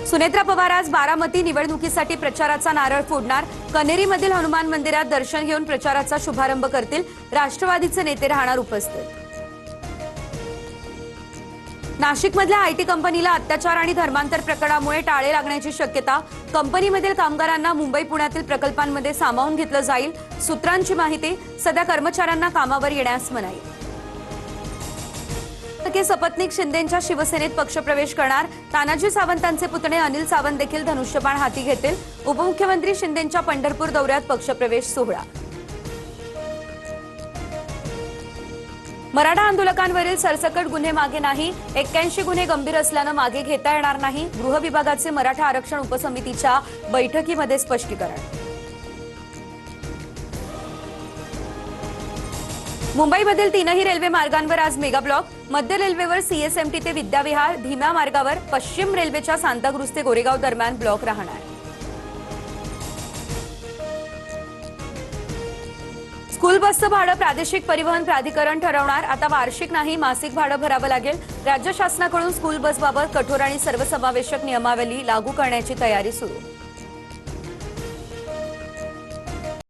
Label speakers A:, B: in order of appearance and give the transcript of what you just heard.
A: सुनेत्रा पवार आज बारामती निवडणुकीसाठी प्रचाराचा नारळ फोडणार। कनेरीमधील हनुमान मंदिरात दर्शन घेऊन प्रचाराचा शुभारंभ करतील। राष्ट्रवादीचे नेते राहणार उपस्थित। नाशिकमधल्या आयटी कंपनीला अत्याचार आणि धर्मांतर प्रकरणामुळे टाळे लागण्याची शक्यता। कंपनीमधील कामगारांना मुंबई पुण्यातील प्रकल्पांमध्ये सामावून घेतलं जाईल। सूत्रांची माहिती, सध्या कर्मचाऱ्यांना कामावर येण्यास मनाई। सपत्नीक शिंदेंच्या शिवसेनेत पक्षप्रवेश करणार। तानाजी सावंतांचे पुतणे अनिल सावंत देखील धनुष्यबाण हाती घेतील। उपमुख्यमंत्री शिंदेंच्या पंढरपूर दौऱ्यात पक्षप्रवेश सोहळा। मराठा आंदोलकांवरील सरसकट गुन्हे मागे नाही। 81 गुन्हे गंभीर असल्याने मागे घेता येणार नाही। गृह विभागाचे मराठा आरक्षण उपसमितीच्या बैठकीमध्ये स्पष्टीकरण। मुंबईमधील तीनही रेल्वे मार्गांवर आज मेगा ब्लॉक। मध्य रेल्वेवर सीएसएमटी ते विद्याविहार, भीमा मार्गावर पश्चिम रेल्वेच्या सांताक्रूझ ते गोरेगाव दरम्यान ब्लॉक राहणार। स्कूल बसचं भाडं प्रादेशिक परिवहन प्राधिकरण ठरवणार। आता वार्षिक नाही, मासिक भाडं भरावं लागेल। राज्य शासनाकडून स्कूल बसबाबत कठोर आणि सर्वसमावेशक नियमावली लागू करण्याची तयारी सुरू।